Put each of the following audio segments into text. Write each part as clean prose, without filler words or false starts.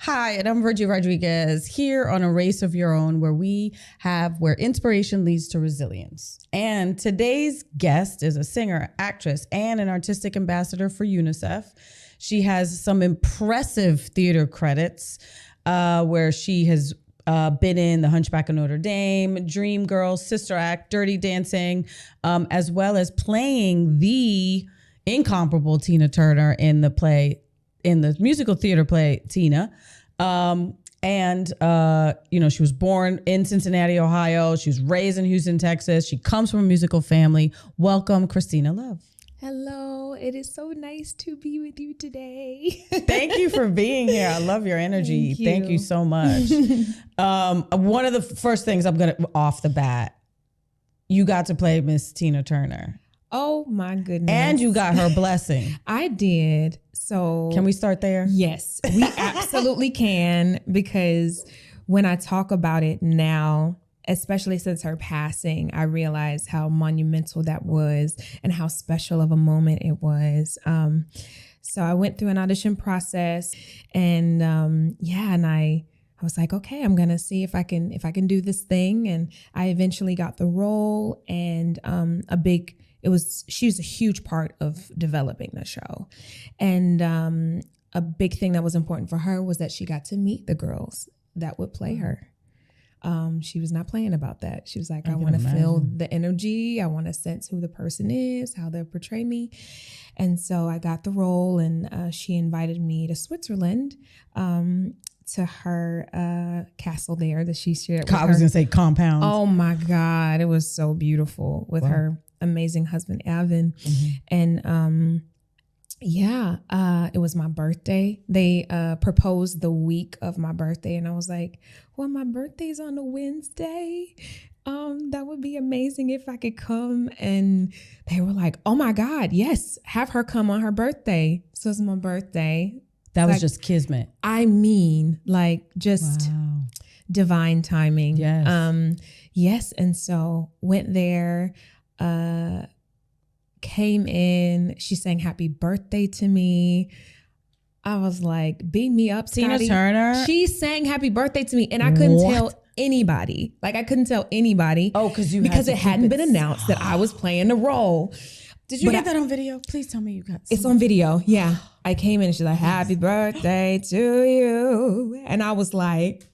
Hi, and I'm Virgie Rodriguez here on A Race of Your Own, where inspiration leads to resilience. And today's guest is a singer, actress, and an artistic ambassador for Unicef. She has some impressive theater credits where she has been in The Hunchback of Notre Dame, Dreamgirls, Sister Act, Dirty Dancing, as well as playing the incomparable Tina Turner in the musical theater play Tina. She was born in Cincinnati, Ohio. She was raised in Houston, Texas. She comes from a musical family. Welcome, Kristina Love. Hello, it is so nice to be with you today. Thank you for being here. I love your energy. Thank you so much. One of the first things off the bat, you got to play Miss Tina Turner. Oh my goodness. And you got her blessing. I did. So can we start there? Yes, we absolutely can, because when I talk about it now, especially since her passing, I realize how monumental that was and how special of a moment it was. So I went through an audition process and I was like, okay, I'm going to see if I can do this thing. And I eventually got the role, and she was a huge part of developing the show. And a big thing that was important for her was that she got to meet the girls that would play her. She was not playing about that. She was like, I want to feel the energy. I want to sense who the person is, how they'll portray me. And so I got the role, and she invited me to Switzerland, to her castle there that she shared with her. I was going to say compound. Oh my God. It was so beautiful with her amazing husband, Alvin. Mm-hmm. And it was my birthday. They proposed the week of my birthday, and I was like, well, my birthday's on a Wednesday. That would be amazing if I could come. And they were like, oh my God, yes, have her come on her birthday. So it's my birthday. That was just kismet. I mean, just divine timing. Yes. Yes. And so went there, came in, she sang happy birthday to me. I was like, beat me up, Scotty. Tina Turner? She sang happy birthday to me, and I couldn't tell anybody. Oh, because it hadn't been announced that I was playing the role. Did you get that on video? Please tell me you got It's on video, yeah. I came in and she's like, happy birthday to you. And I was like,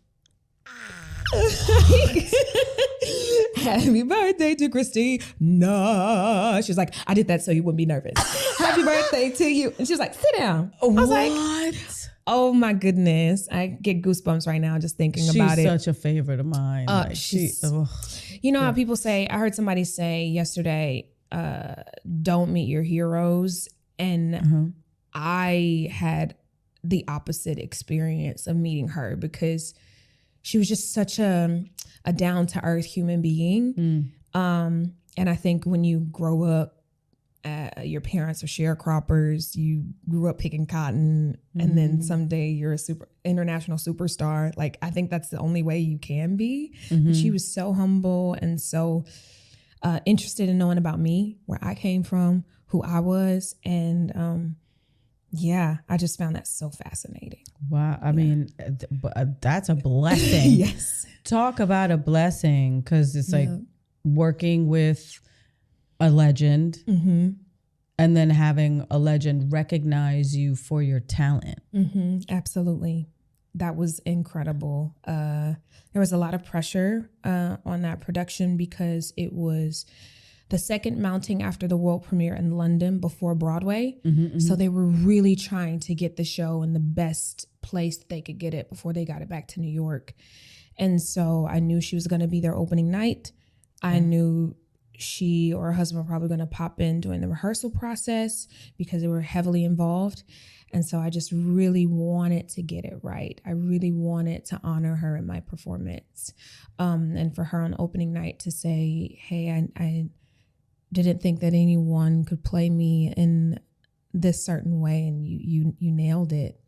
happy birthday to Kristina. She was like, I did that so you wouldn't be nervous. Happy birthday to you. And she was like, sit down. I was like, oh my goodness. I get goosebumps right now just thinking about it. She's such a favorite of mine. How people say, I heard somebody say yesterday, don't meet your heroes. And I had the opposite experience of meeting her, because she was just such a down-to-earth human being. And I think when you grow up, your parents are sharecroppers, you grew up picking cotton, and then someday you're a international superstar. I think that's the only way you can be. But she was so humble and so interested in knowing about me, where I came from, who I was. And I just found that so fascinating. Wow. I mean, that's a blessing. Yes. Talk about a blessing, because it's like working with a legend and then having a legend recognize you for your talent. Absolutely. That was incredible. There was a lot of pressure on that production, because it was the second mounting after the world premiere in London before Broadway. So they were really trying to get the show in the best place that they could get it before they got it back to New York. And so I knew she was going to be there opening night. I knew she or her husband were probably going to pop in during the rehearsal process, because they were heavily involved. And so I just really wanted to get it right. I really wanted to honor her in my performance. And for her on opening night to say, hey, I didn't think that anyone could play me in this certain way, and you nailed it.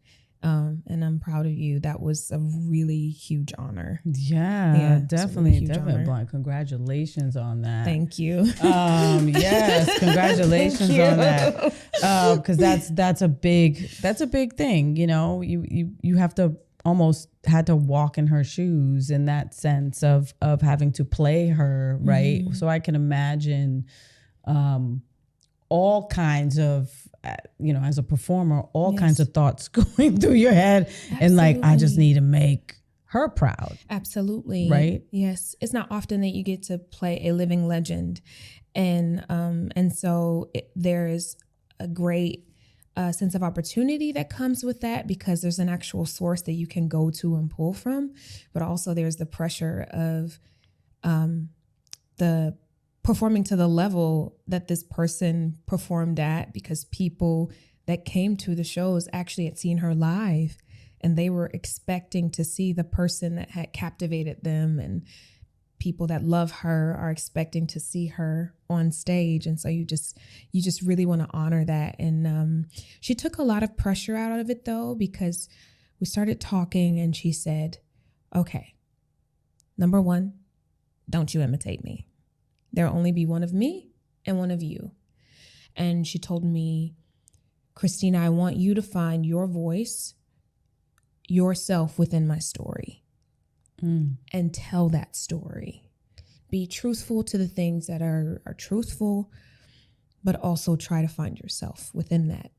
And I'm proud of you. That was a really huge honor. Yeah, definitely. Definitely. Congratulations on that. Thank you. Yes, congratulations on that. Because that's a big thing. You know, you have to almost had to walk in her shoes in that sense of having to play her, right? Mm-hmm. So I can imagine all kinds of, as a performer, all kinds of thoughts going through your head. Absolutely. And like, I just need to make her proud. Absolutely. Right? Yes. It's not often that you get to play a living legend. And so there is a great sense of opportunity that comes with that, because there's an actual source that you can go to and pull from. But also there's the pressure of the performing to the level that this person performed at, because people that came to the shows actually had seen her live, and they were expecting to see the person that had captivated them, and people that love her are expecting to see her on stage. And so you just really want to honor that. And she took a lot of pressure out of it, though, because we started talking and she said, okay, number one, don't you imitate me. There'll only be one of me and one of you. And she told me, Kristina, I want you to find your voice, yourself within my story, and tell that story. Be truthful to the things that are truthful, but also try to find yourself within that,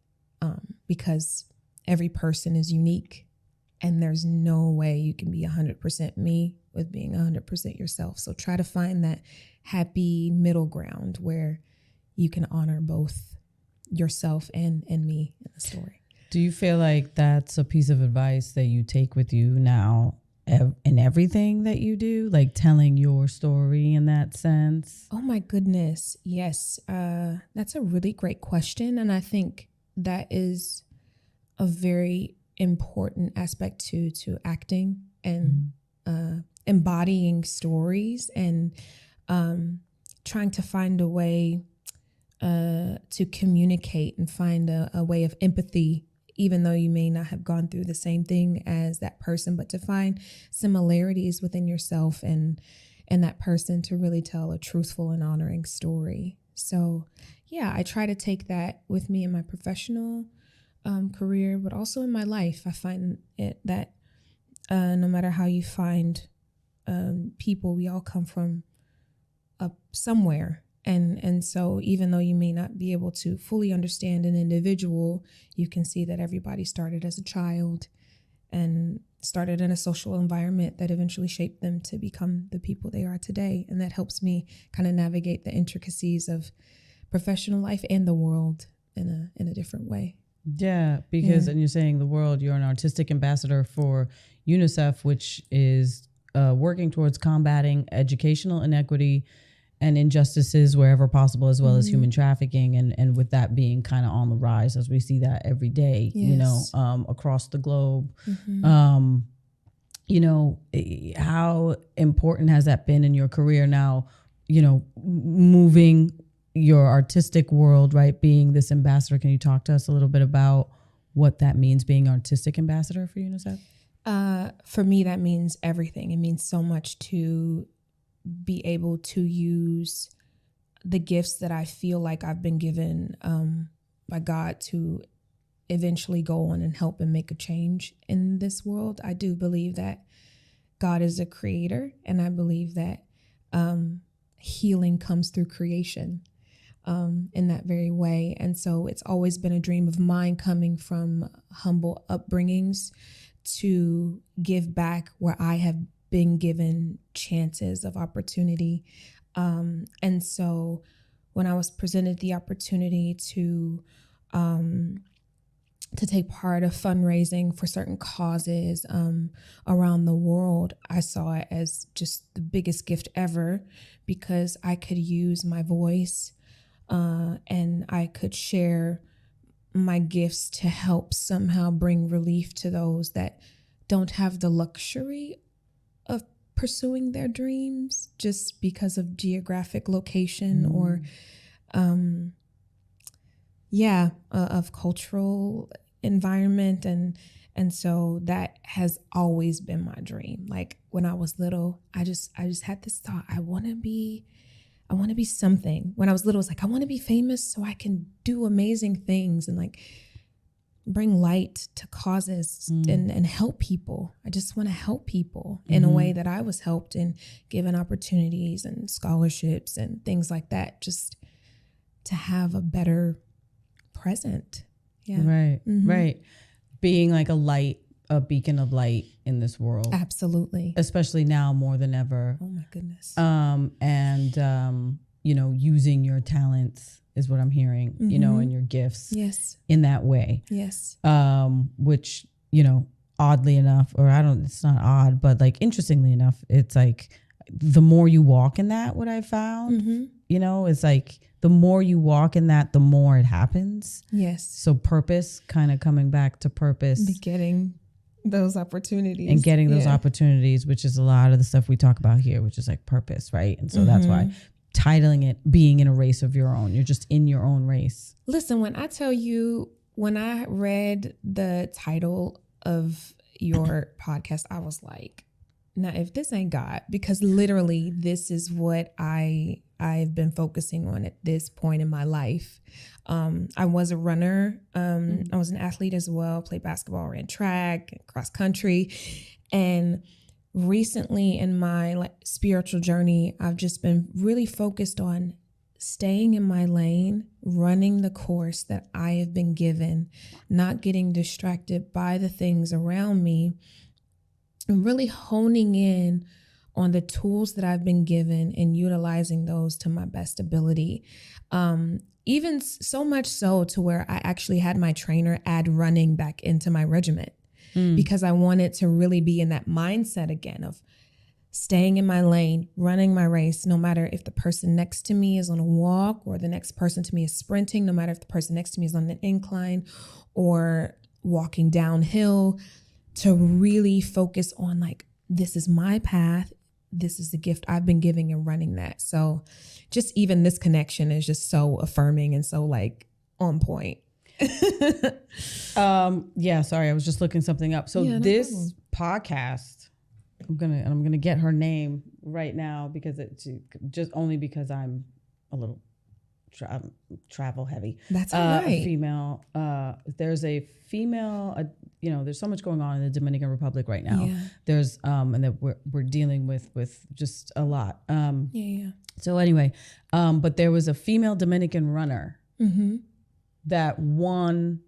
because every person is unique, and there's no way you can be 100% me with being 100% yourself. So try to find that happy middle ground where you can honor both yourself and me in the story. Do you feel like that's a piece of advice that you take with you now in everything that you do, like telling your story in that sense? Oh my goodness. Yes. That's a really great question. And I think that is a very important aspect to acting and embodying stories, and trying to find a way to communicate and find a way of empathy, even though you may not have gone through the same thing as that person, but to find similarities within yourself and that person to really tell a truthful and honoring story. So yeah, I try to take that with me in my professional career, but also in my life. I find it that no matter how you find people, we all come from somewhere. And so even though you may not be able to fully understand an individual, you can see that everybody started as a child and started in a social environment that eventually shaped them to become the people they are today. And that helps me kind of navigate the intricacies of professional life and the world in a different way. Yeah, because and you're saying the world, you're an artistic ambassador for Unicef, which is working towards combating educational inequity and injustices wherever possible, as well as human trafficking. And with that being kind of on the rise, as we see that every day, across the globe. How important has that been in your career now, moving your artistic world, right? Being this ambassador. Can you talk to us a little bit about what that means, being artistic ambassador for UNICEF? For me, that means everything. It means so much to be able to use the gifts that I feel like I've been given by God to eventually go on and help and make a change in this world. I do believe that God is a creator, and I believe that healing comes through creation in that very way. And so it's always been a dream of mine, coming from humble upbringings, to give back where I have been given chances of opportunity. And so when I was presented the opportunity to take part of fundraising for certain causes around the world, I saw it as just the biggest gift ever, because I could use my voice and I could share my gifts to help somehow bring relief to those that don't have the luxury of pursuing their dreams just because of geographic location or of cultural environment. And so that has always been my dream. Like when I was little, I just had this thought, I want to be something. When I was little, I was like, I want to be famous so I can do amazing things. And like bring light to causes and help people. I just want to help people in a way that I was helped and given opportunities and scholarships and things like that, just to have a better present. Yeah. Right. Right. Being like a beacon of light in this world. Absolutely. Especially now more than ever. Oh my goodness. You know, using your talents is what I'm hearing, you know, and your gifts. Yes. In that way. Yes. Which, you know, oddly enough, it's not odd, but like interestingly enough, it's like the more you walk in that, what I found, you know, it's like the more you walk in that, the more it happens. Yes. So purpose, kind of coming back to purpose. Getting those opportunities. And getting those opportunities, which is a lot of the stuff we talk about here, which is like purpose, right? And so that's why titling it Being in a Race of Your Own. You're just in your own race. Listen, when I tell you, when I read the title of your podcast, I was like, now if this ain't God, because literally this is what I've been focusing on at this point in my life. I was a runner. I was an athlete as well, played basketball, ran track, cross country. And recently in my spiritual journey, I've just been really focused on staying in my lane, running the course that I have been given, not getting distracted by the things around me, and really honing in on the tools that I've been given and utilizing those to my best ability. Even so much so to where I actually had my trainer add running back into my regimen because I wanted to really be in that mindset again of staying in my lane, running my race, no matter if the person next to me is on a walk or the next person to me is sprinting, no matter if the person next to me is on an incline or walking downhill, to really focus on like, this is my path. This is the gift I've been giving and running that. So just even this connection is just so affirming and so like on point. Sorry, I was just looking something up. So this podcast, I'm gonna get her name right now because it's just only because I'm a little travel heavy. That's all right. Female. There's a female. There's so much going on in the Dominican Republic right now. Yeah. There's and that we're dealing with just a lot. So anyway, but there was a female Dominican runner that won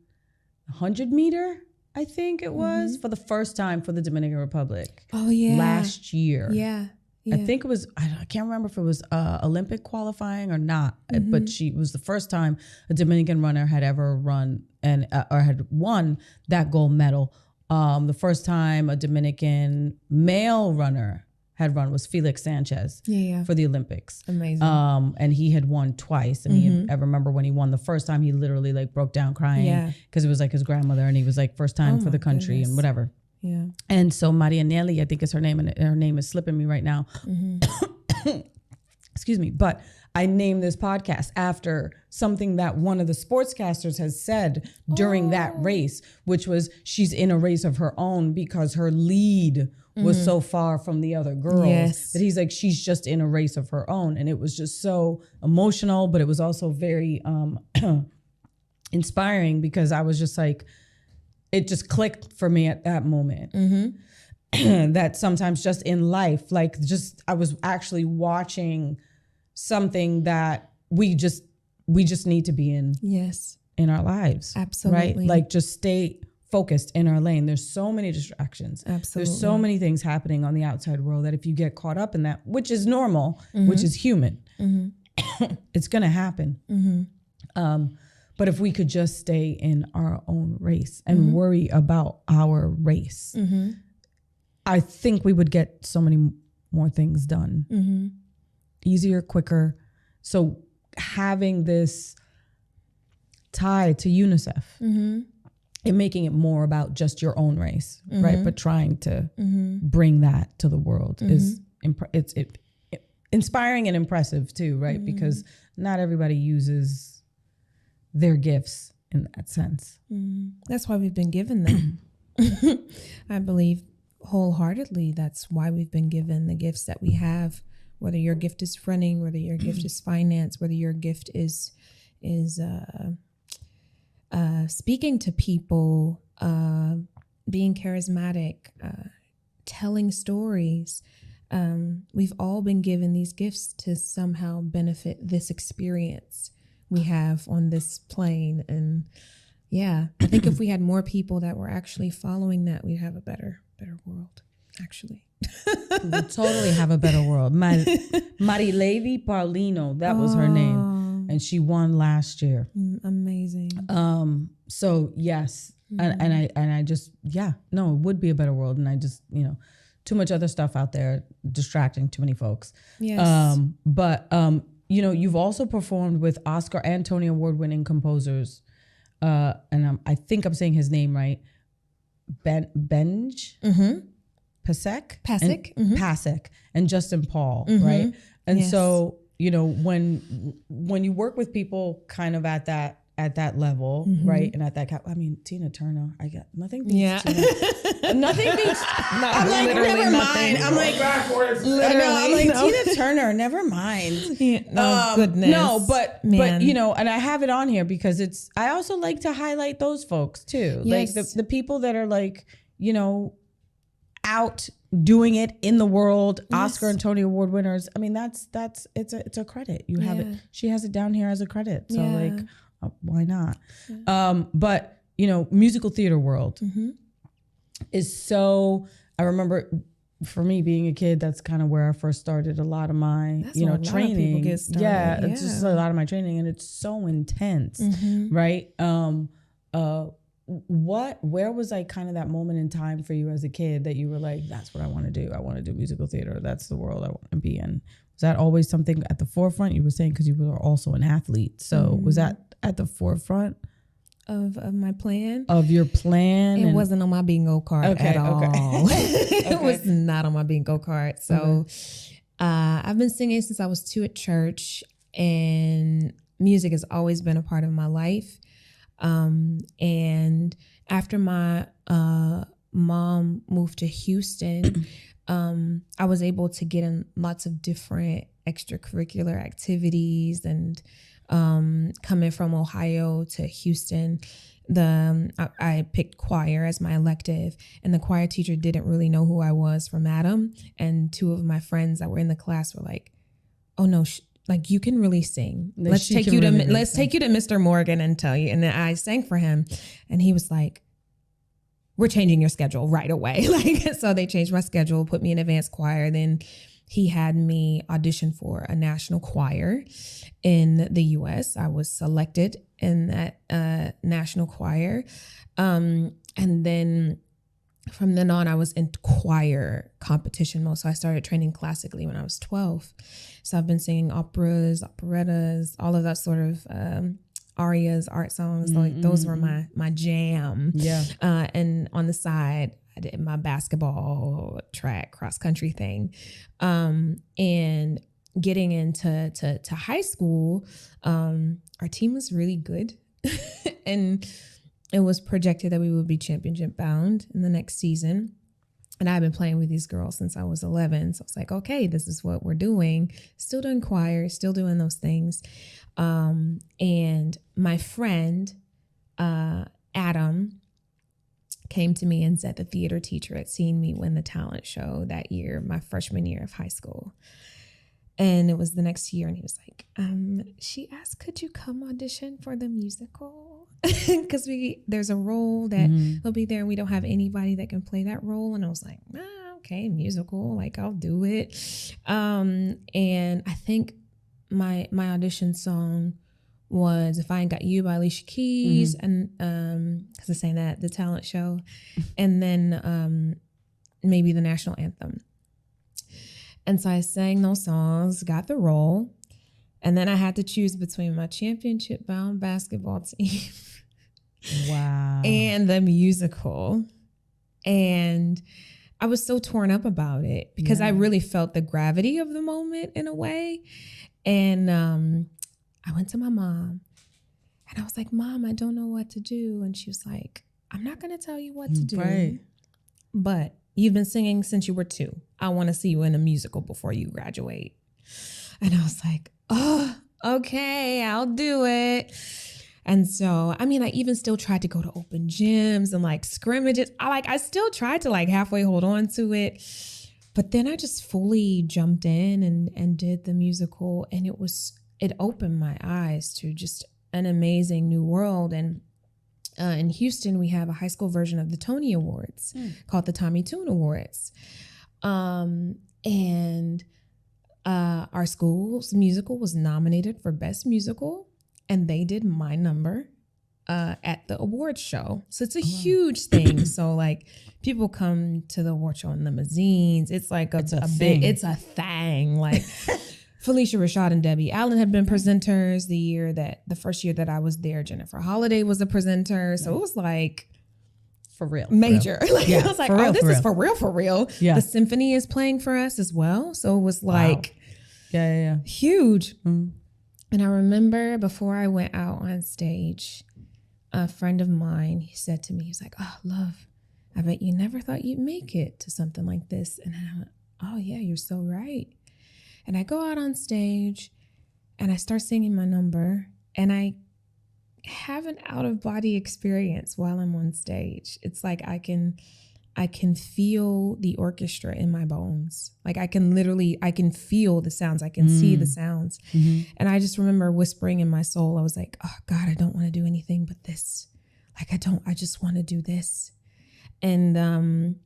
100 meter. I think it was for the first time for the Dominican Republic. Oh yeah. Last year. Yeah. I think it was, I can't remember if it was Olympic qualifying or not, but she was the first time a Dominican runner had ever run and or had won that gold medal. The first time a Dominican male runner had run was Felix Sanchez for the Olympics. Amazing. And he had won twice. And I remember when he won the first time, he literally like broke down crying because it was like his grandmother and he was like first time for the country and whatever. Yeah. And so Maria Nelly, I think is her name, and her name is slipping me right now. Excuse me. But I named this podcast after something that one of the sportscasters has said during that race, which was she's in a race of her own because her lead was so far from the other girls that he's like, she's just in a race of her own. And it was just so emotional, but it was also very inspiring because I was just like, it just clicked for me at that moment. That sometimes just in life, like just I was actually watching something that we just need to be in in our lives. Absolutely. Right? Like just stay focused in our lane. There's so many distractions. Absolutely. There's so many things happening on the outside world that if you get caught up in that, which is normal, which is human, it's gonna happen. But if we could just stay in our own race and worry about our race, I think we would get so many more things done. Easier, quicker. So having this tie to Unicef and making it more about just your own race, right? But trying to bring that to the world is it's inspiring and impressive too, right? Because not everybody uses their gifts in that sense. That's why we've been given them. I believe wholeheartedly that's why we've been given the gifts that we have, whether your gift is running, whether your gift is finance, whether your gift is speaking to people, being charismatic, telling stories. We've all been given these gifts to somehow benefit this experience we have on this plane. And yeah, I think if we had more people that were actually following that, we'd have a better world, actually. We would totally have a better world. Marilevi Paulino, that was her name. And she won last year. Amazing. So yes. And I just, it would be a better world. And I just, too much other stuff out there distracting too many folks. Yes. You've also performed with Oscar and Tony Award-winning composers. And I think I'm saying his name right. Benj, Pasek, Pasek, and Justin Paul, right? And so, when you work with people kind of at that level, right? And at that, Tina Turner, I got nothing beats Tina. Nothing beats. I'm like, never mind. I'm like, backwards. I'm like, Tina Turner, never mind. Goodness. No, but and I have it on here because I also like to highlight those folks too. Yes. Like the people that are like, out doing it in the world, yes. Oscar and Tony Award winners. It's a credit. You have it. She has it down here as a credit. So why not? Yeah. Musical theater world is so, I remember for me being a kid, that's kind of where I first started a lot of my, training. It's just a lot of my training, and it's so intense, right? Where was kind of that moment in time for you as a kid that you were like, that's what I want to do. I want to do musical theater. That's the world I want to be in. Was that always something at the forefront? You were saying, because you were also an athlete. So was that at the forefront of my plan? Of your plan? It wasn't on my bingo card at all. It was not on my bingo card. So I've been singing since I was 2 at church, and music has always been a part of my life. And after my mom moved to Houston, I was able to get in lots of different extracurricular activities, and coming from Ohio to Houston, I picked choir as my elective, and the choir teacher didn't really know who I was from Adam. And 2 of my friends that were in the class were like, "Oh no, you can really sing. Let's take you to Mr. Morgan and tell you." And then I sang for him, and he was like, "We're changing your schedule right away." So they changed my schedule, put me in advanced choir. Then he had me audition for a national choir in the US. I was selected in that national choir. And then from then on, I was in choir competition mode. So I started training classically when I was 12. So I've been singing operas, operettas, all of that sort of arias, art songs. Those were my jam. Yeah. And on the side, I did my basketball, track, cross country thing. And getting into high school, our team was really good. And it was projected that we would be championship bound in the next season. And I've been playing with these girls since I was 11. So I was like, okay, this is what we're doing. Still doing choir, still doing those things. And my friend, Adam, came to me and said the theater teacher had seen me win the talent show that year, my freshman year of high school. And it was the next year, and he was like, she asked, could you come audition for the musical? Because there's a role that will be there, and we don't have anybody that can play that role. And I was like, okay, musical, I'll do it. And I think my audition song was If I Ain't Got You by Alicia Keys, and because I sang that at the talent show, and then maybe the national anthem. And so I sang those songs, got the role, and then I had to choose between my championship bound basketball team and the musical. And I was so torn up about it because I really felt the gravity of the moment in a way. And I went to my mom and I was like, Mom, I don't know what to do. And she was like, I'm not going to tell you what to do, but you've been singing since you were 2. I want to see you in a musical before you graduate. And I was like, oh, okay, I'll do it. And so, I mean, I even still tried to go to open gyms and like scrimmages. I still tried to like halfway hold on to it. But then I just fully jumped in and did the musical. And it opened my eyes to just an amazing new world. And in Houston, we have a high school version of the Tony Awards called the Tommy Tune Awards. And our school's musical was nominated for Best Musical. And they did my number at the awards show. So it's a huge thing. So like people come to the award show in limousines. It's like a thing. Like Felicia Rashad and Debbie Allen had been presenters the first year that I was there. Jennifer Holliday was a presenter. So it was like for real. Major. For real. Like I was like, this is for real. Yeah. The symphony is playing for us as well. So it was like huge. Mm-hmm. And I remember before I went out on stage, a friend of mine, he said to me, he's like, "Oh, Love, I bet you never thought you'd make it to something like this." And I went, "Oh yeah, you're so right." And I go out on stage and I start singing my number and I have an out-of-body experience while I'm on stage. It's like I can feel the orchestra in my bones. Like I can feel the sounds. I can see the sounds. Mm-hmm. And I just remember whispering in my soul, I was like, "Oh God, I don't want to do anything but this. Like I just want to do this." And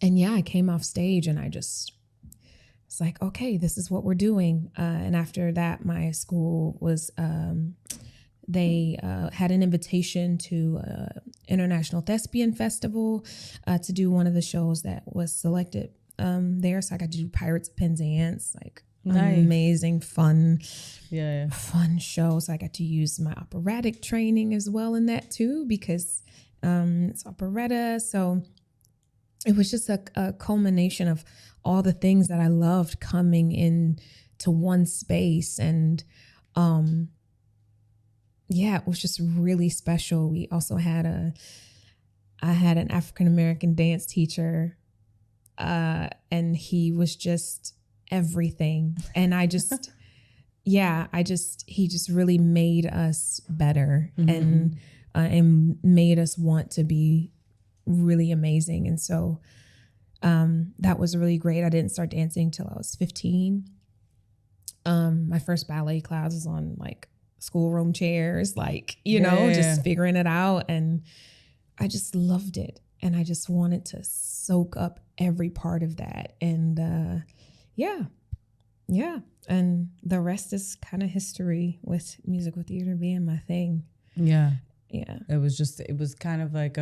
yeah, I came off stage and I just was like, okay, this is what we're doing. And after that, my school was, they had an invitation to International Thespian Festival to do one of the shows that was selected there. So I got to do Pirates of Penzance, like amazing, fun show. So I got to use my operatic training as well in that too, because it's operetta. So it was just a culmination of all the things that I loved coming into one space. And it was just really special. We also had I had an African-American dance teacher, and he was just everything. And I just, he just really made us better and made us want to be really amazing. And so that was really great. I didn't start dancing till I was 15. My first ballet class was on like schoolroom chairs, like, just figuring it out. And I just loved it. And I just wanted to soak up every part of that. And and the rest is kind of history, with musical theater being my thing. Yeah. It was kind of like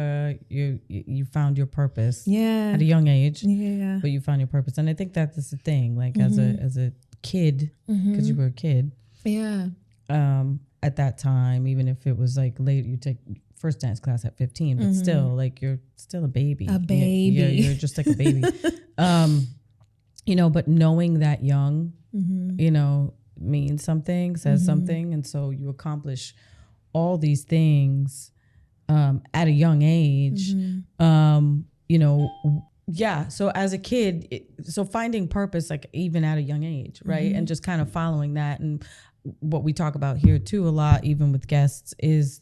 you found your purpose at a young age. Yeah. But you found your purpose. And I think that's the thing, like as a kid, because you were a kid. Yeah. At that time, even if it was like late, you take first dance class at 15, but still, like, you're still a baby. You're just like a baby. But knowing that young, means something, says something. And so you accomplish all these things at a young age. So as a kid, so finding purpose, like even at a young age, right? And just kind of following that. And what we talk about here too a lot, even with guests, is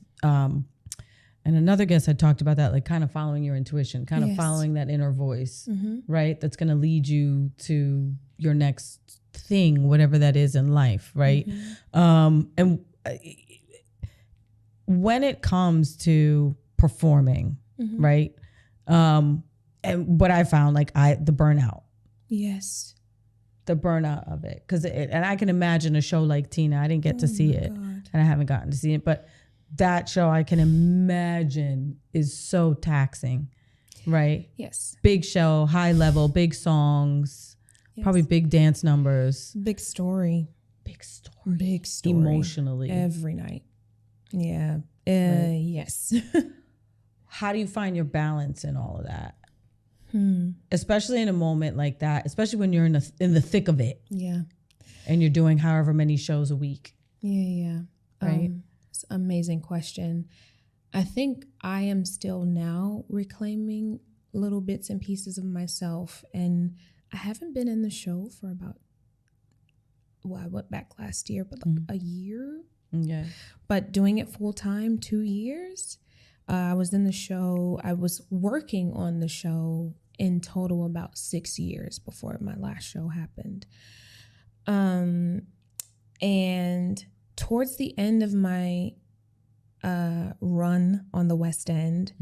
and another guest had talked about that, like kind of following your intuition, kind of following that inner voice, right? That's going to lead you to your next thing, whatever that is in life, right? And when it comes to performing, right? And what I found, like the burnout. Yes. The burnout of it. And I can imagine a show like Tina, I didn't get to see it, and I haven't gotten to see it, but that show I can imagine is so taxing, right? Yes. Big show, high level, big songs, probably big dance numbers. Big story. Emotionally. Every night. Yeah. Right. Yes. How do you find your balance in all of that? Especially in a moment like that, especially when you're in the thick of it. Yeah. And you're doing however many shows a week. Yeah. Right. It's an amazing question. I think I am still now reclaiming little bits and pieces of myself. And I haven't been in the show for about, I went back last year, but like a year Yeah. But doing it full time, 2 years, I was in the show. I was working on the show in total about 6 years before my last show happened. And towards the end of my run on the West End,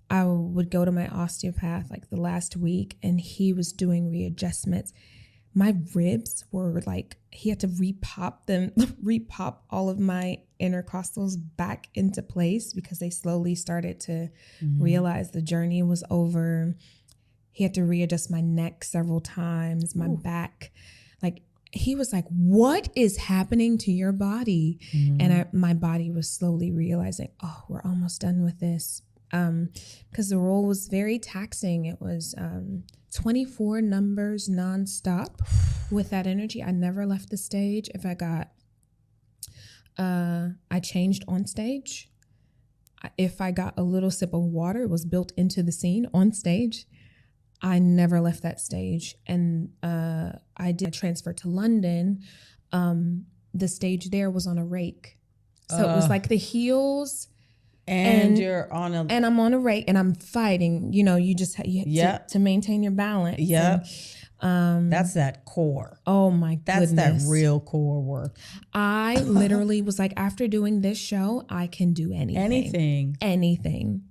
I would go to my osteopath like the last week, and he was doing readjustments. My ribs were like, he had to repop all of my intercostals back into place because they slowly started to realize the journey was over. He had to readjust my neck several times, my back. Like, he was like, what is happening to your body? And my body was slowly realizing, oh, we're almost done with this. Because the role was very taxing. It was 24 numbers nonstop with that energy. I never left the stage. If I changed on stage. If I got a little sip of water, it was built into the scene on stage. I never left that stage. And I did transfer to London. The stage there was on a rake. So it was like the heels. And you're on a... And I'm on a rake and I'm fighting. You know, you just to maintain your balance. Yeah. That's that core. Oh my goodness. That's that real core work. I literally was like, after doing this show, I can do anything. Anything.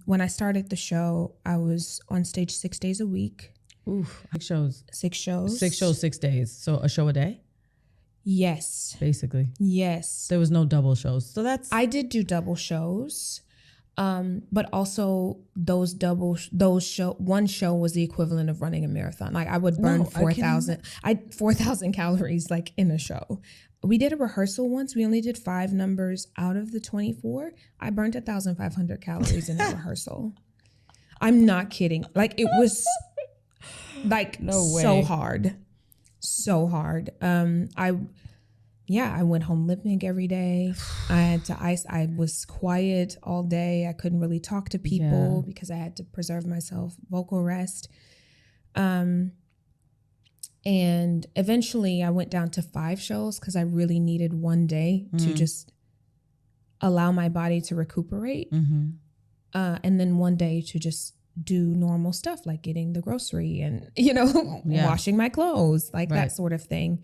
When I started the show, I was on stage 6 days a week. Oof. 6 shows. 6 shows. 6 shows, 6 days. So a show a day? Yes. Basically. Yes. There was no double shows. So I did do double shows. But also one show was the equivalent of running a marathon. Like I would burn 4,000 calories like in a show. We did a rehearsal once. We only did 5 numbers out of the 24. I burned 1,500 calories in a rehearsrsal. I'm not kidding. Like it was like so hard. So hard. I went home limping every day. I was quiet all day. I couldn't really talk to people because I had to preserve myself, vocal rest. And eventually I went down to 5 shows because I really needed one day to just allow my body to recuperate. And then one day to just do normal stuff like getting the grocery and, washing my clothes, like that sort of thing.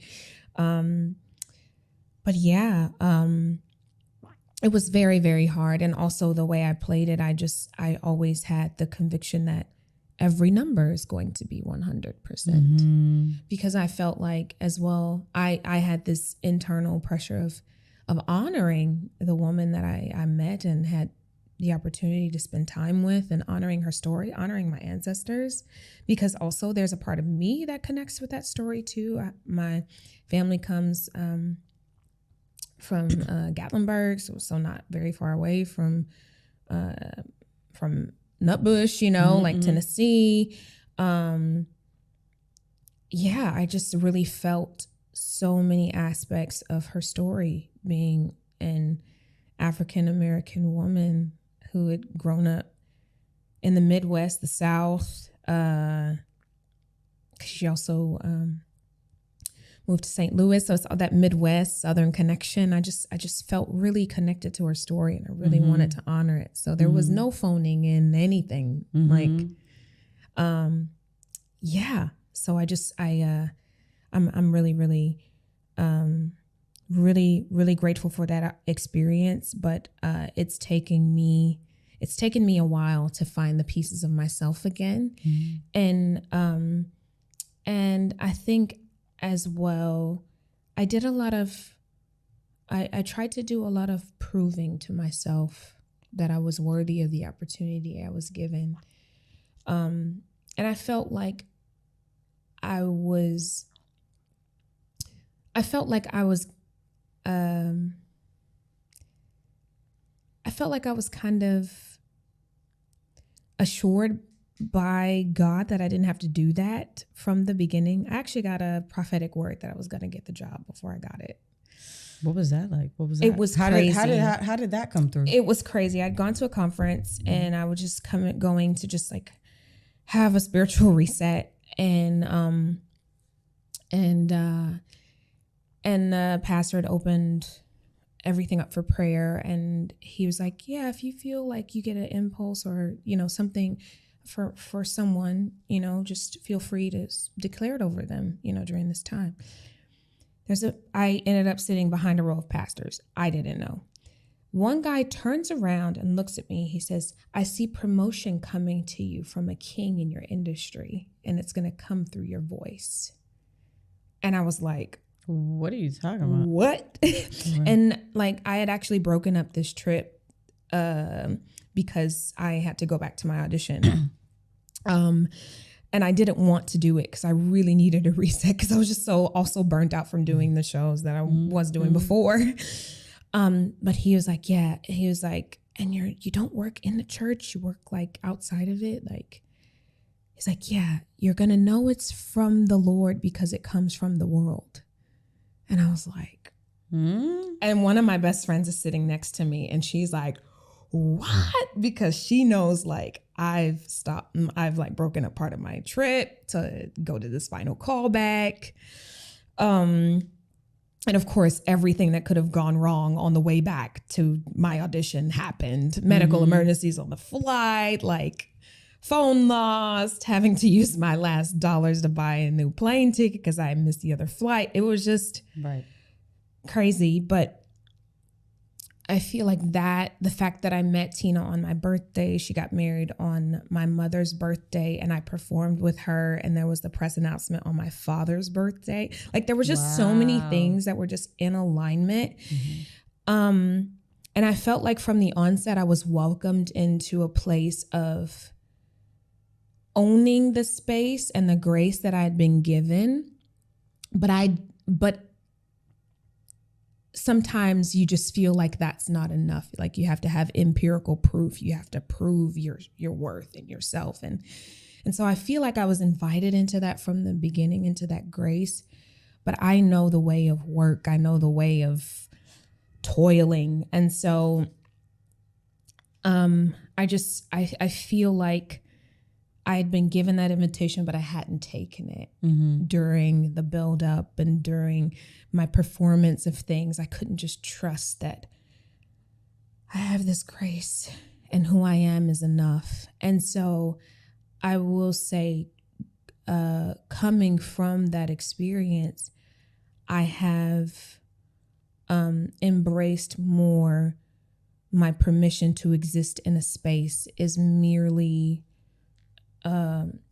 But yeah, it was very, very hard. And also the way I played it, I always had the conviction that every number is going to be 100%. Because I felt like as well, I had this internal pressure of honoring the woman that I met and had the opportunity to spend time with, and honoring her story, honoring my ancestors, because also there's a part of me that connects with that story too. My family comes from Gatlinburg, so not very far away from Nutbush, like Tennessee. I just really felt so many aspects of her story, being an African American woman who had grown up in the Midwest, the South. She also moved to St. Louis, so it's all that Midwest Southern connection. I just felt really connected to her story, and I really wanted to honor it. So there was no phoning in anything. So I'm really, really grateful for that experience. But it's taken me a while to find the pieces of myself again, and I think as well, I tried to do a lot of proving to myself that I was worthy of the opportunity I was given. And I felt like I was kind of assured by God that I didn't have to do that from the beginning. I actually got a prophetic word that I was going to get the job before I got it. What was that like? What was that? It was crazy. How did that come through? It was crazy. I'd gone to a conference and I was just going to just like have a spiritual reset, and And the pastor had opened everything up for prayer. And he was like, yeah, if you feel like you get an impulse or, something for someone, just feel free to declare it over them, during this time. I ended up sitting behind a row of pastors. I didn't know. One guy turns around and looks at me. He says, I see promotion coming to you from a king in your industry, and it's going to come through your voice. And I was like, what are you talking about? What? And I had actually broken up this trip because I had to go back to my audition. And I didn't want to do it because I really needed a reset because I was just so also burnt out from doing the shows that I was doing before. But he was like, yeah, he was like, and you don't work in the church, you work outside of it. He's like, yeah, you're going to know it's from the Lord because it comes from the world. And I was like, And one of my best friends is sitting next to me and she's like, what? Because she knows I've broken up part of my trip to go to this final callback. And of course, everything that could have gone wrong on the way back to my audition happened. Medical emergencies on the flight, phone lost, having to use my last dollars to buy a new plane ticket because I missed the other flight. It was just crazy. But I feel like the fact that I met Tina on my birthday, she got married on my mother's birthday and I performed with her, and there was the press announcement on my father's birthday. There were just so many things that were just in alignment. And I felt like from the onset, I was welcomed into a place of owning the space and the grace that I had been given. But sometimes you just feel like that's not enough. You have to have empirical proof. You have to prove your worth and yourself. And so I feel like I was invited into that from the beginning, into that grace. But I know the way of work. I know the way of toiling. And so I feel like I had been given that invitation, but I hadn't taken it during the buildup and during my performance of things. I couldn't just trust that I have this grace and who I am is enough. And so I will say, coming from that experience, I have embraced more my permission to exist in a space is merely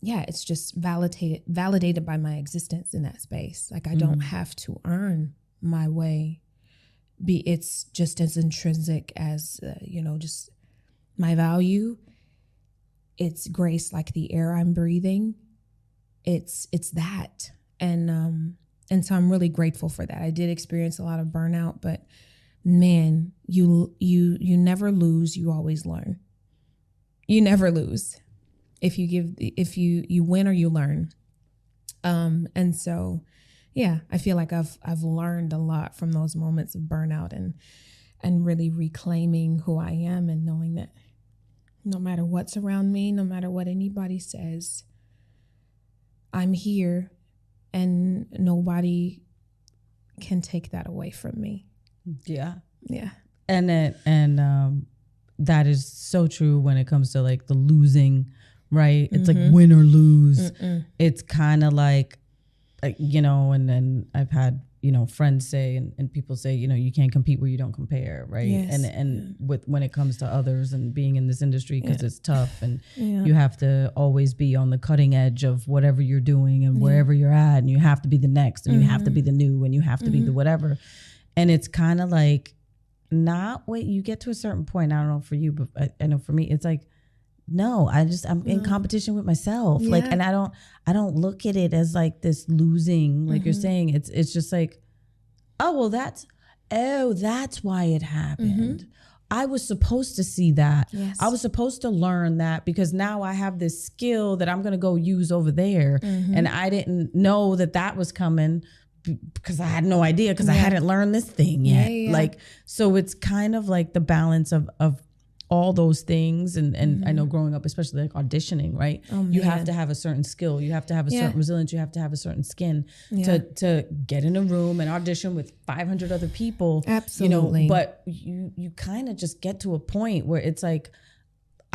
it's just validated by my existence in that space. I don't have to earn my way. It's just as intrinsic as, just my value. It's grace, like the air I'm breathing. It's that. And so I'm really grateful for that. I did experience a lot of burnout, but man, you never lose. You always learn. You never lose. If you win or you learn. And so, yeah, I feel like I've learned a lot from those moments of burnout and really reclaiming who I am and knowing that no matter what's around me, no matter what anybody says, I'm here and nobody can take that away from me. Yeah. Yeah. And that is so true when it comes to the losing. Right. It's win or lose. It's kind of and then I've had, friends say and people say, you can't compete where you don't compare. Right. Yes. And when it comes to others and being in this industry, because it's tough and you have to always be on the cutting edge of whatever you're doing and wherever you're at. And you have to be the next and you have to be the new and you have to be the whatever. And it's kind of not wait, you get to a certain point. I don't know for you, but I know for me, it's no, I'm in competition with myself. Yeah. And I don't look at it as this losing, you're saying. It's just that's why it happened. I was supposed to see that. Yes. I was supposed to learn that because now I have this skill that I'm going to go use over there. And I didn't know that was coming because I had no idea because I hadn't learned this thing yet. Yeah. So it's kind of the balance of all those things. And I know growing up, especially like auditioning, right? Oh, you have man. to have a certain skill. You have to have a certain resilience. You have to have a certain skin to get in a room and audition with 500 other people. Absolutely. You know, but you kind of just get to a point where it's like,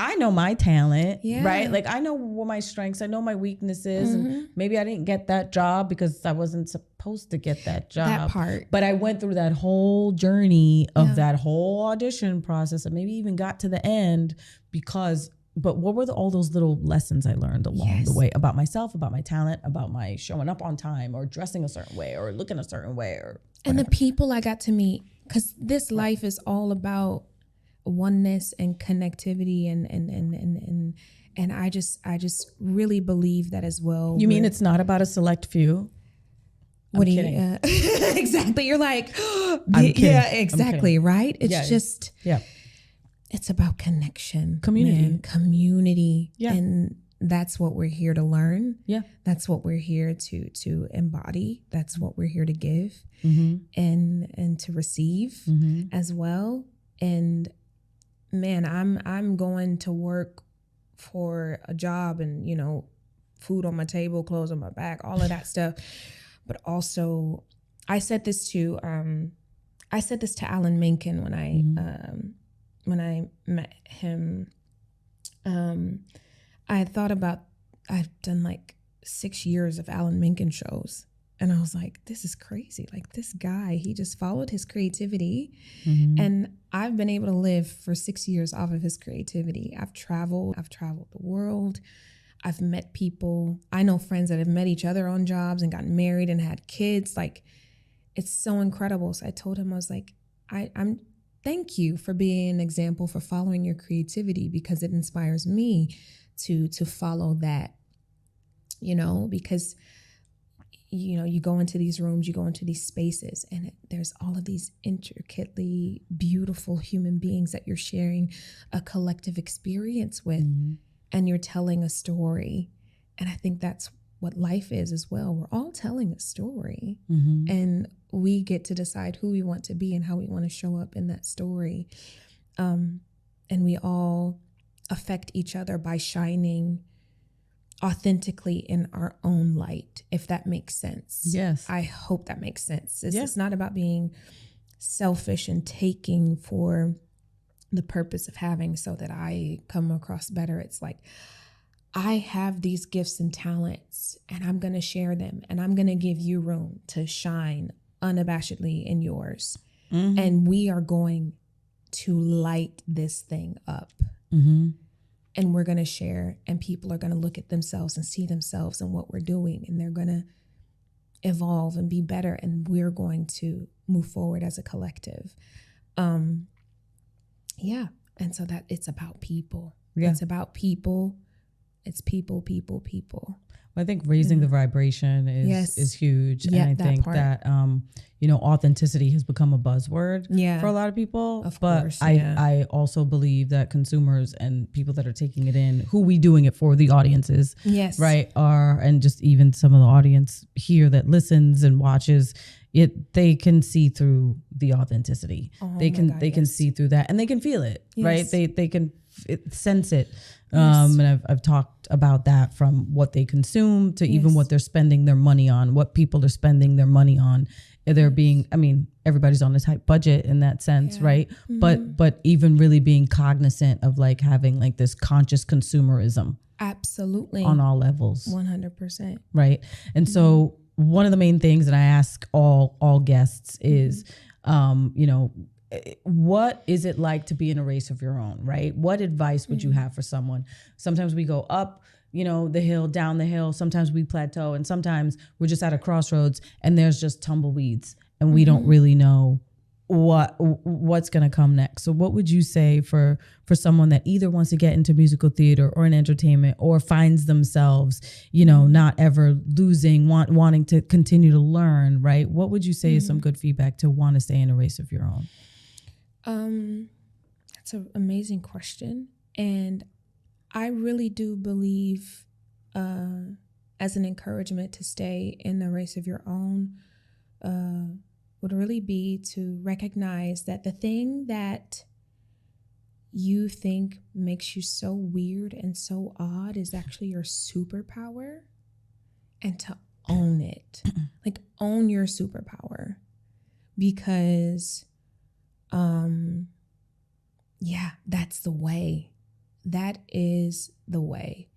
I know my talent, right? Like I know what my strengths, I know my weaknesses, and maybe I didn't get that job because I wasn't supposed to get that job. That part. But I went through that whole journey of that whole audition process and maybe even got to the end but what were all those little lessons I learned along the way about myself, about my talent, about my showing up on time or dressing a certain way or looking a certain way or whatever. And the people I got to meet, because this life is all about oneness and connectivity and I just really believe that as well. You mean it's not about a select few? What do you exactly? You're like, yeah, exactly, right? It's just it's about connection, community, and that's what we're here to learn. Yeah, that's what we're here to embody. That's what we're here to give and to receive as well. And man, I'm going to work for a job and, you know, food on my table, clothes on my back, all of that stuff. But also I said this to Alan Menken when I met him. I've done like 6 years of Alan Menken shows. And I was like, this is crazy. Like this guy, he just followed his creativity. And I've been able to live for 6 years off of his creativity. I've traveled the world. I've met people. I know friends that have met each other on jobs and gotten married and had kids. Like, it's so incredible. So I told him, I was like, I'm thank you for being an example, for following your creativity, because it inspires me to follow that, you know, because you know, you go into these rooms, you go into these spaces, and there's all of these intricately beautiful human beings that you're sharing a collective experience with, and you're telling a story. And I think that's what life is as well. We're all telling a story, and we get to decide who we want to be and how we want to show up in that story. And we all affect each other by shining authentically in our own light, if that makes sense. Yes. I hope that makes sense. It's not about being selfish and taking for the purpose of having so that I come across better. It's like, I have these gifts and talents and I'm going to share them, and I'm going to give you room to shine unabashedly in yours. And we are going to light this thing up. And we're going to share, and people are going to look at themselves and see themselves in what we're doing, and they're going to evolve and be better, and we're going to move forward as a collective. And so that it's about people. It's about people. It's people. I think raising the vibration is huge. And I think that, you know, authenticity has become a buzzword for a lot of people. Of course, I also believe that consumers and people that are taking it in, who we doing it for, the audiences, right, and just even some of the audience here that listens and watches it, they can see through the authenticity. They can see through that, and they can feel it, right? They can sense it. And I've talked about that, from what they consume to even what they're spending their money on, what people are spending their money on. They're being, I mean, everybody's on a tight budget in that sense, right? But even really being cognizant of like having like this conscious consumerism. Absolutely. On all levels. 100%. Right. And so one of the main things that I ask all guests is, you know, what is it like to be in a race of your own, right? What advice would you have for someone? Sometimes we go up, you know, the hill, down the hill. Sometimes we plateau, and sometimes we're just at a crossroads and there's just tumbleweeds and we don't really know what's going to come next. So what would you say for someone that either wants to get into musical theater or in entertainment, or finds themselves, you know, not ever losing, wanting to continue to learn, right? What would you say is some good feedback to want to stay in a race of your own? That's an amazing question. And I really do believe, as an encouragement to stay in the race of your own, would really be to recognize that the thing that you think makes you so weird and so odd is actually your superpower, and to own it. Like, own your superpower, because that's the way. That is the way.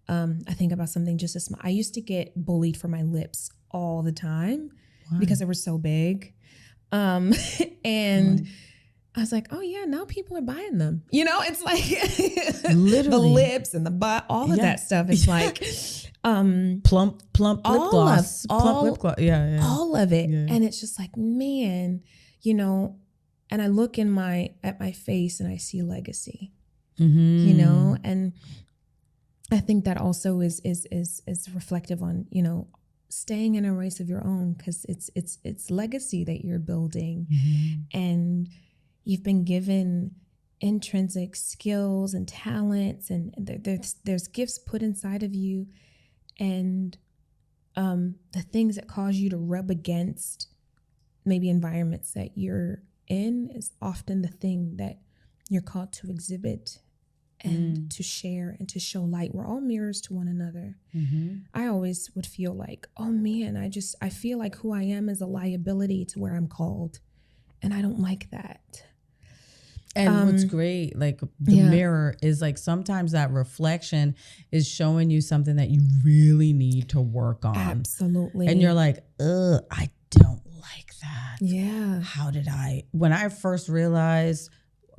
I think about something just as small. I used to get bullied for my lips all the time. Why? Because they were so big. And Why? I was like, oh yeah, now people are buying them. You know, it's like literally the lips and the butt, all of that stuff. It's like plump lip gloss. Plump lip gloss. Yeah. All of it. Yeah. And it's just like, man, you know, and I look at my face and I see legacy. You know, and I think that also is reflective on, you know, staying in a race of your own, because it's legacy that you're building, and you've been given intrinsic skills and talents, and there's gifts put inside of you, and the things that cause you to rub against maybe environments that you're in is often the thing that you're called to exhibit and to share and to show light. We're all mirrors to one another. I always would feel like, oh man, I feel like who I am is a liability to where I'm called. And I don't like that. And what's great, like the mirror is like, sometimes that reflection is showing you something that you really need to work on. Absolutely. And you're like, I don't like that. Yeah. When I first realized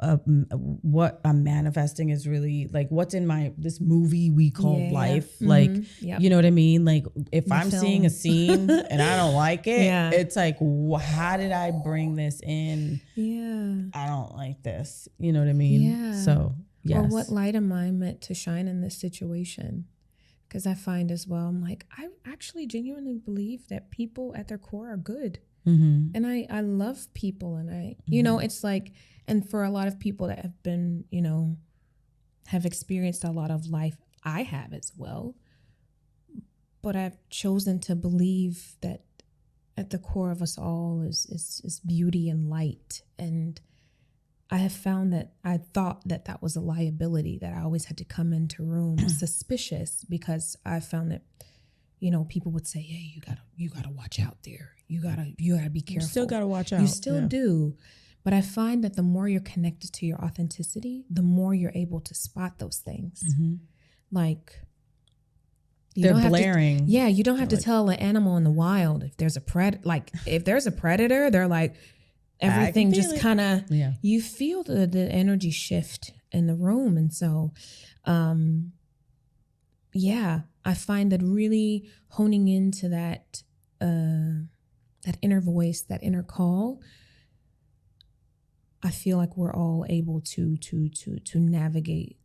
what I'm manifesting is really like what's in this movie we call life. Like, you know what I mean? Like, if I'm seeing a scene and I don't like it, it's like, how did I bring this in? I don't like this. You know what I mean? So, yes. Or what light am I meant to shine in this situation? Because I find as well, I'm like, I actually genuinely believe that people at their core are good. And I love people, and I, you know, it's like, and for a lot of people that have been, you know, have experienced a lot of life, I have as well. But I've chosen to believe that at the core of us all is beauty and light. And I have found that I thought that was a liability, that I always had to come into rooms suspicious, because I found that, you know, people would say, hey, you gotta watch out there. You gotta be careful. You still gotta watch out. You still do. But I find that the more you're connected to your authenticity, the more you're able to spot those things. Like, they're blaring. You don't have to tell an animal in the wild if there's a if there's a predator, they're like, everything just kind of, you feel the energy shift in the room. And so, I find that really honing into that inner voice, that inner call, I feel like we're all able to navigate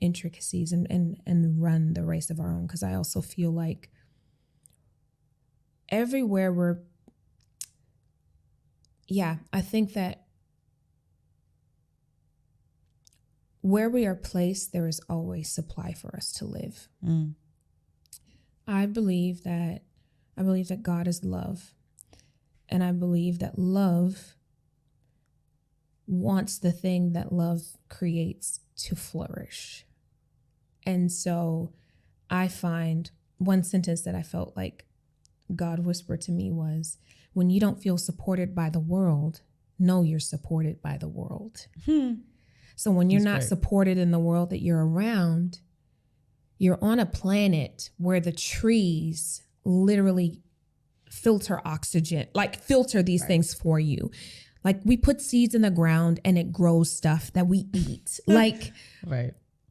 intricacies and run the race of our own. Because I also feel like everywhere I think that where we are placed, there is always supply for us to live. I believe that God is love. And I believe that love wants the thing that love creates to flourish. And so I find one sentence that I felt like God whispered to me was, when you don't feel supported by the world, know you're supported by the world. So when you're not supported in the world that you're around, you're on a planet where the trees literally filter oxygen, like filter these things for you. Like, we put seeds in the ground and it grows stuff that we eat. Like,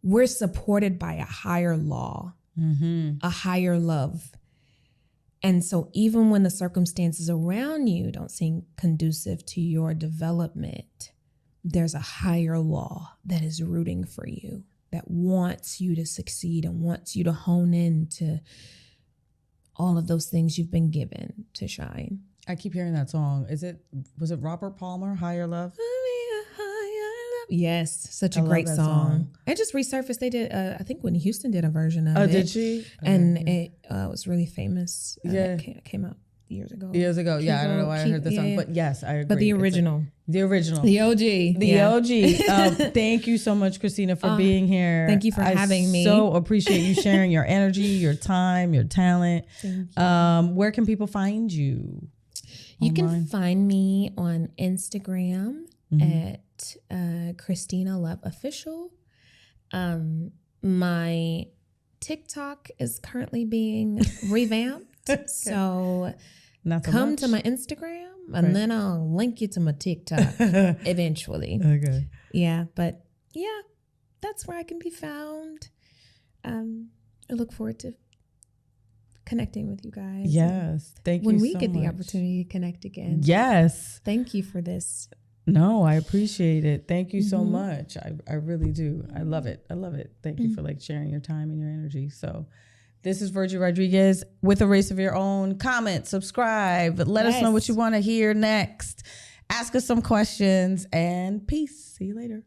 we're supported by a higher law, a higher love. And so even when the circumstances around you don't seem conducive to your development, there's a higher law that is rooting for you, that wants you to succeed and wants you to hone in to all of those things you've been given to shine. I keep hearing that song. Was it Robert Palmer, Higher Love? Yes, such a great song. It just resurfaced. They did, I think Whitney Houston did a version of it. Oh, did she? And it was really famous. It came out. years ago. Yeah, I don't know why I heard the song, but yes, I agree. But the original. The original. The OG. The OG. Thank you so much, Kristina, for being here. Thank you for having me. So appreciate you sharing your energy, your time, your talent. Thank you. Where can people find you? You can find me on Instagram at Kristina Love Official. My TikTok is currently being revamped. So come to my Instagram and then I'll link you to my TikTok eventually. Okay. Yeah, but yeah, that's where I can be found. I look forward to connecting with you guys. Yes. Thank you so much. When we get the opportunity to connect again. Yes. Thank you for this. No, I appreciate it. Thank you so much. I really do. I love it. Thank you for sharing your time and your energy. So this is Virgie Rodriguez with A Race of Your Own. Comment, subscribe, let us know what you want to hear next. Ask us some questions and peace. See you later.